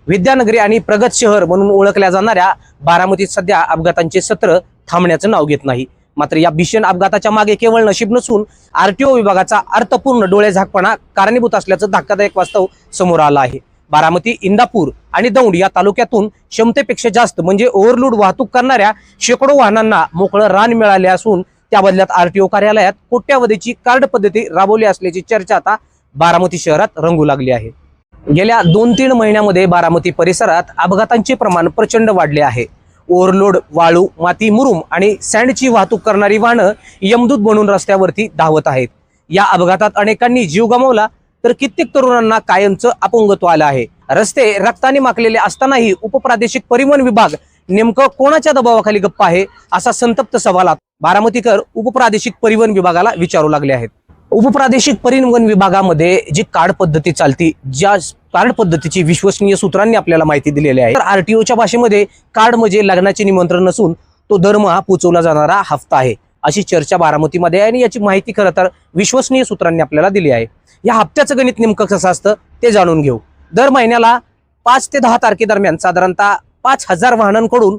विद्यानगरी आणि प्रगत शहर म्हणून ओळखल्या जाणाऱ्या बारामतीत सध्या अपघातांचे सत्र थांबण्याचं नाव घेत नाही। मात्र या भीषण अपघाताच्या मागे केवळ नशीब नसून आरटीओ विभागाचा अर्थपूर्ण डोळेझाकपणा कारणीभूत असल्याचं धक्कादायक वास्तव समोर आलं आहे। बारामती, इंदापूर आणि दौंड या तालुक्यातून क्षमतेपेक्षा जास्त म्हणजे ओव्हरलोड वाहतूक करणाऱ्या शेकडो वाहनांना मोकळं रान मिळाले असून त्या बदल्यात आरटीओ कार्यालयात कोट्यावधीची कार्ड पद्धती राबवली असल्याची चर्चा आता बारामती शहरात रंगू लागली आहे। गेल्या 2-3 महिन्यामध्ये बारामती परिसरात अपघातांचे प्रमाण प्रचंड वाढले आहे। ओव्हरलोड वाळू, माती, मुरुम आणि सँडची वाहतूक करणारी वाहनं यमदूत बनून रस्त्यावरती धावत आहेत। या अपघातात अनेकांनी जीव गमावला तर कित्येक तरुणांना कायमचं अपंगत्व आलं आहे। रस्ते रक्ताने माखलेले असतानाही उपप्रादेशिक परिवहन विभाग नेमकं कोणाच्या दबावाखाली गप्प आहे असा संतप्त सवाल बारामतीकर उपप्रादेशिक परिवहन विभागाला विचारू लागले आहेत। उपप्रादेशिक परिवहन विभागामध्ये जी कार्ड पद्धती चालती, ज्या कार्ड पद्धतीची विश्वसनीय सूत्रांनी आपल्याला माहिती दिलेली आहे, तर आरटीओच्या भाषेमध्ये कार्ड म्हणजे लग्नाचे निमंत्रण नसून तो दरमहा पोचवला जाणारा हप्ता आहे अशी चर्चा बारामतीमध्ये आहे। आणि याची माहिती खरं तर विश्वसनीय सूत्रांनी आपल्याला दिली आहे। या हप्त्याचं गणित नेमकं कसं असतं ते जाणून घेऊ। दर महिन्याला 5 ते 10 तारखेदरम्यान साधारणतः 5000 वाहनांकडून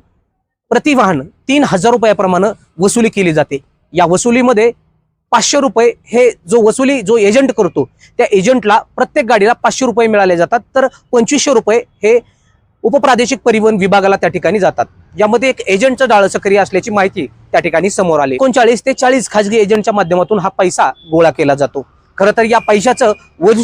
प्रति वाहन 3000 रुपयाप्रमाणे वसुली केली जाते। या वसुलीमध्ये 500 रुपये हे जो एजंट करतो त्या एजंटला प्रत्येक गाडीला 500 रुपये मिळाले जातात, तर 2500 रुपये हे उपप्रादेशिक परिवहन विभागाला त्या ठिकाणी जातात। यामध्ये एक एजंटचं जाळं सक्रिय असल्याची माहिती त्या ठिकाणी समोर आली। 39 ते 40 खाजगी एजंटच्या माध्यमातून हा पैसा गोळा केला जातो। खरं तर या पैशाचं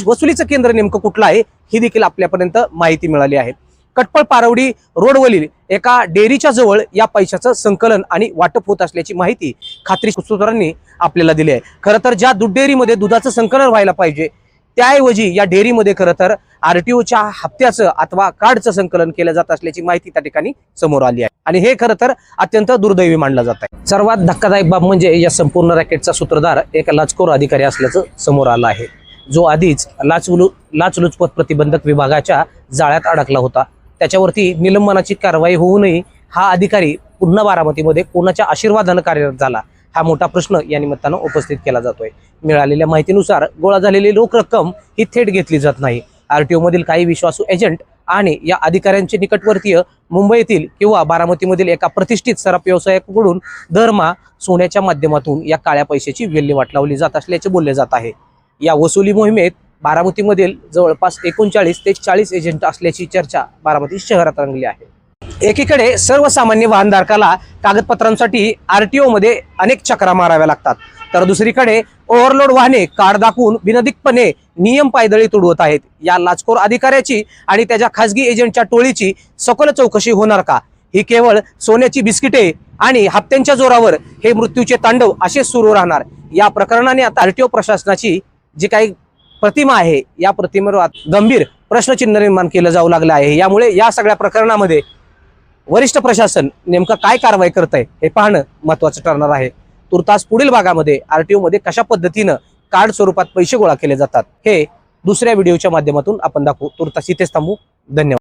वसुलीचं केंद्र नेमकं कुठलं आहे ही देखील आपल्यापर्यंत माहिती मिळाली आहे। कटपळ पारवडी रोडवरील एका डेअरीच्या जवळ या पैशाचं संकलन आणि वाटप होत असल्याची माहिती खात्री सूत्रांनी आपल्याला दिली आहे। खरं तर ज्या दूध डेअरीमध्ये दुधाचं संकलन व्हायला पाहिजे त्याऐवजी या डेअरीमध्ये खरं तर आरटीओच्या हप्त्याचं अथवा कार्डचं संकलन केलं जात असल्याची माहिती त्या ठिकाणी समोर आली आहे। आणि हे खरं तर अत्यंत दुर्दैवी मानलं जात आहे। सर्वात धक्कादायक बाब म्हणजे या संपूर्ण रॅकेटचा सूत्रधार एक लाचखोर अधिकारी असल्याचं समोर आलं आहे, जो आधीच लाचलुचपत प्रतिबंधक विभागाच्या जाळ्यात अडकला होता। त्याच्यावरती निलंबनाची कारवाई होऊनही हा अधिकारी पुन्हा बारामतीमध्ये कोणाच्या आशीर्वादानं कार्यरत झाला हा मोठा प्रश्न या निमित्तानं उपस्थित केला जातोय। मिळालेल्या माहितीनुसार गोळा झालेली रोख रक्कम ही थेट घेतली जात नाही। आरटीओ मधील काही विश्वासू एजंट आणि या अधिकाऱ्यांचे निकटवर्तीय मुंबईतील किंवा बारामतीमधील एका प्रतिष्ठित सराफ व्यवसायाकडून दरमहा सोन्याच्या माध्यमातून या काळ्या पैशाची विल्हेवाट लावली जात असल्याचे बोलले जात आहे। या वसुली मोहिमेत बारामतीमधील जवळपास 39 ते 40 एजंट असल्याची चर्चा बारामती शहरात रंगली आहे। एकीकडे सर्वसामान्य वाहनधारकाला कागदपत्रांसाठी आरटीओ मध्ये अनेक चक्रा माराव्या लागतात, तर दुसरीकडे ओव्हरलोड वाहने कार्ड दाखवून बिनधिकपणे नियम पायदळी तुडवत आहेत। या लाचखोर अधिकाऱ्याची आणि त्याच्या खासगी एजंटच्या टोळीची सखोल चौकशी होणार का? ही केवळ सोन्याची बिस्किटे आणि हप्त्यांच्या जोरावर हे मृत्यूचे तांडव असे सुरू राहणार? या प्रकरणाने आता आरटीओ प्रशासनाची जी काही प्रतिमा आहे या प्रतिमेवर गंभीर प्रश्नचिन्ह निर्माण केलं जाऊ लागलं आहे। यामुळे या सगळ्या प्रकरणामध्ये वरिष्ठ प्रशासन नेमकं काय कारवाई करत आहे हे पाहणं महत्त्वाचं ठरणार आहे। तुर्तास पुढील भागामध्ये आरटीओ मध्ये कशा पद्धतीनं कार्ड स्वरूपात पैसे गोळा केले जातात हे दुसऱ्या व्हिडिओच्या माध्यमातून आपण दाखवू। तुर्तास इथेच थांबू। धन्यवाद।